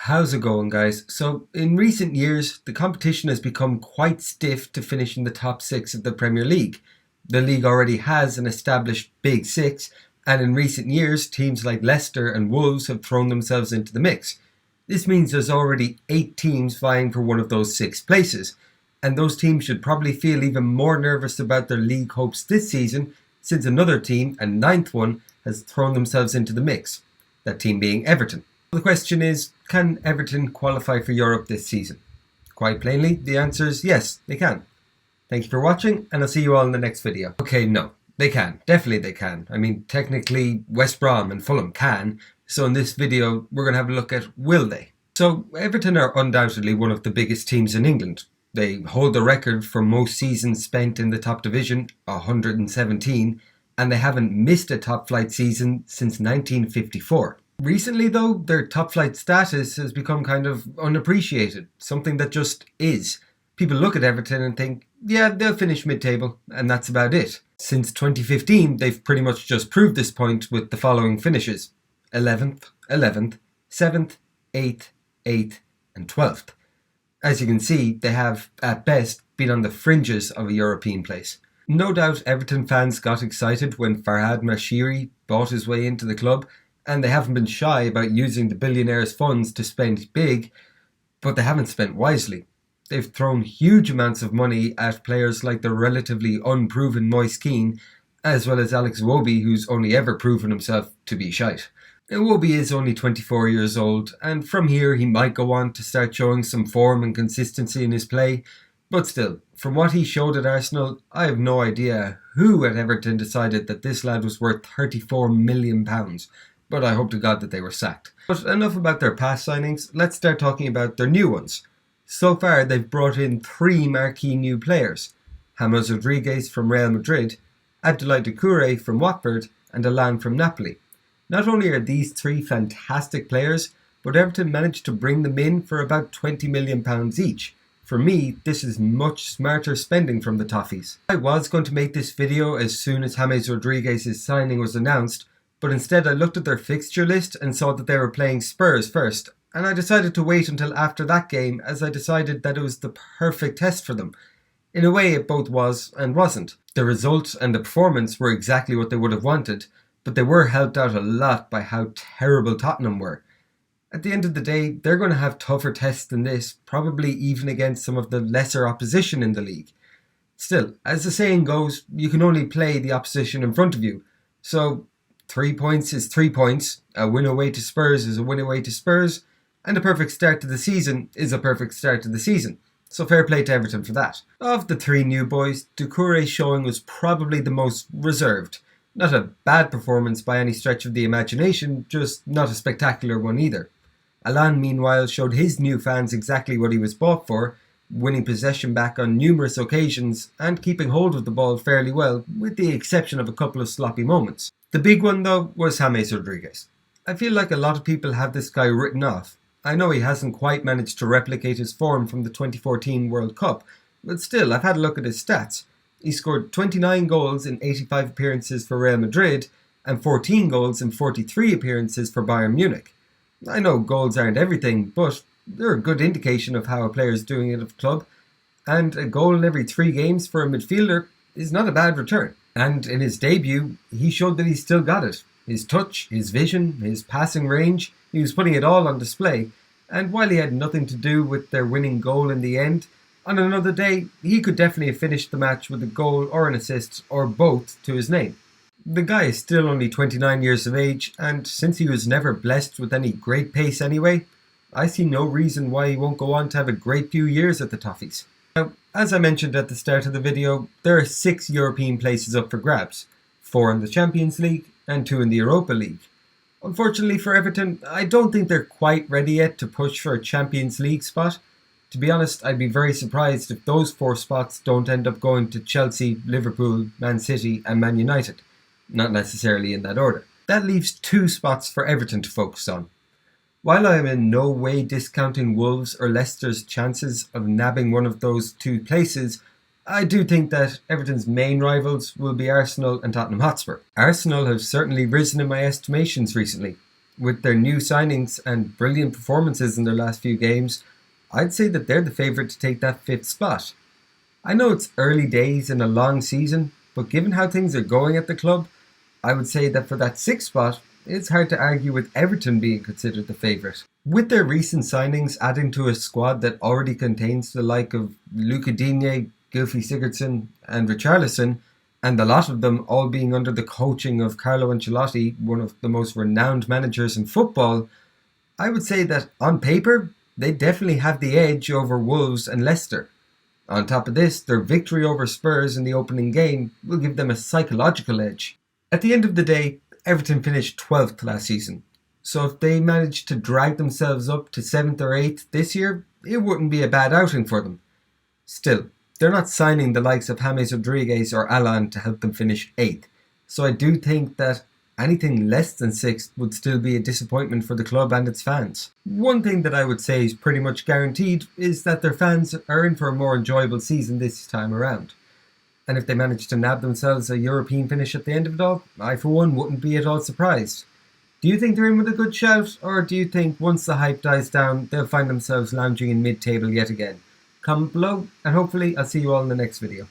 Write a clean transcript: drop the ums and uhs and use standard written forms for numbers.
How's it going, guys? So, in recent years, the competition has become quite stiff to finish in the top six of the Premier League. The league already has an established Big Six, and in recent years, teams like Leicester and Wolves have thrown themselves into the mix. This means there's already 8 teams vying for one of those 6 places, and those teams should probably feel even more nervous about their league hopes this season, since another team, a 9th one, has thrown themselves into the mix. That team being Everton. The question is, can Everton qualify for Europe this season? Quite plainly, the answer is yes, they can. Thank you for watching, and I'll see you all in the next video. Okay, no, they can. Definitely they can. I mean, technically, West Brom and Fulham can, so in this video, we're going to have a look at will they. So, Everton are undoubtedly one of the biggest teams in England. They hold the record for most seasons spent in the top division, 117, and they haven't missed a top flight season since 1954. Recently, though, their top flight status has become kind of unappreciated, something that just is. People look at Everton and think, yeah, they'll finish mid-table, and that's about it. Since 2015, they've pretty much just proved this point with the following finishes: 11th, 11th, 7th, 8th, 8th, and 12th. As you can see, they have, at best, been on the fringes of a European place. No doubt Everton fans got excited when Farhad Mashiri bought his way into the club, and they haven't been shy about using the billionaire's funds to spend big, but they haven't spent wisely. They've thrown huge amounts of money at players like the relatively unproven Moise Kean, as well as Alex Iwobi, who's only ever proven himself to be shite. Iwobi is only 24 years old, and from here he might go on to start showing some form and consistency in his play, but still, from what he showed at Arsenal, I have no idea who at Everton decided that this lad was worth £34 million. But I hope to God that they were sacked. But enough about their past signings, let's start talking about their new ones. So far, they've brought in 3 marquee new players: James Rodriguez from Real Madrid, Abdoulaye Doucouré from Watford, and Alan from Napoli. Not only are these 3 fantastic players, but Everton managed to bring them in for about £20 million each. For me, this is much smarter spending from the Toffees. I was going to make this video as soon as James Rodriguez's signing was announced, but instead I looked at their fixture list and saw that they were playing Spurs first, and I decided to wait until after that game, as I decided that it was the perfect test for them. In a way, it both was and wasn't. The result and the performance were exactly what they would have wanted, but they were helped out a lot by how terrible Tottenham were. At the end of the day, they're going to have tougher tests than this, probably even against some of the lesser opposition in the league. Still, as the saying goes, you can only play the opposition in front of you, so 3 points is 3 points, a win away to Spurs is a win away to Spurs, and a perfect start to the season is a perfect start to the season. So fair play to Everton for that. Of the 3 new boys, Doucouré's showing was probably the most reserved. Not a bad performance by any stretch of the imagination, just not a spectacular one either. Alan, meanwhile, showed his new fans exactly what he was bought for, winning possession back on numerous occasions and keeping hold of the ball fairly well, with the exception of a couple of sloppy moments. The big one, though, was James Rodriguez. I feel like a lot of people have this guy written off. I know he hasn't quite managed to replicate his form from the 2014 World Cup, but still, I've had a look at his stats. He scored 29 goals in 85 appearances for Real Madrid and 14 goals in 43 appearances for Bayern Munich. I know goals aren't everything, but they're a good indication of how a player is doing it at the club, and a goal in every 3 games for a midfielder is not a bad return. And in his debut, he showed that he's still got it. His touch, his vision, his passing range, he was putting it all on display. And while he had nothing to do with their winning goal in the end, on another day, he could definitely have finished the match with a goal or an assist, or both, to his name. The guy is still only 29 years of age, and since he was never blessed with any great pace anyway, I see no reason why he won't go on to have a great few years at the Toffees. Now, as I mentioned at the start of the video, there are 6 European places up for grabs, 4 in the Champions League and 2 in the Europa League. Unfortunately for Everton, I don't think they're quite ready yet to push for a Champions League spot. To be honest, I'd be very surprised if those 4 spots don't end up going to Chelsea, Liverpool, Man City and Man United. Not necessarily in that order. That leaves 2 spots for Everton to focus on. While I am in no way discounting Wolves or Leicester's chances of nabbing one of those 2 places, I do think that Everton's main rivals will be Arsenal and Tottenham Hotspur. Arsenal have certainly risen in my estimations recently. With their new signings and brilliant performances in their last few games, I'd say that they're the favourite to take that fifth spot. I know it's early days in a long season, but given how things are going at the club, I would say that for that sixth spot, it's hard to argue with Everton being considered the favourite. With their recent signings adding to a squad that already contains the like of Luca Digne, Gylfi Sigurdsson and Richarlison, and the lot of them all being under the coaching of Carlo Ancelotti, one of the most renowned managers in football, I would say that on paper, they definitely have the edge over Wolves and Leicester. On top of this, their victory over Spurs in the opening game will give them a psychological edge. At the end of the day, Everton finished 12th last season, so if they managed to drag themselves up to 7th or 8th this year, it wouldn't be a bad outing for them. Still, they're not signing the likes of James Rodriguez or Alan to help them finish 8th, so I do think that anything less than 6th would still be a disappointment for the club and its fans. One thing that I would say is pretty much guaranteed is that their fans are in for a more enjoyable season this time around. And if they manage to nab themselves a European finish at the end of it all, I for one wouldn't be at all surprised. Do you think they're in with a good shout, or do you think once the hype dies down, they'll find themselves lounging in mid-table yet again? Comment below, and hopefully I'll see you all in the next video.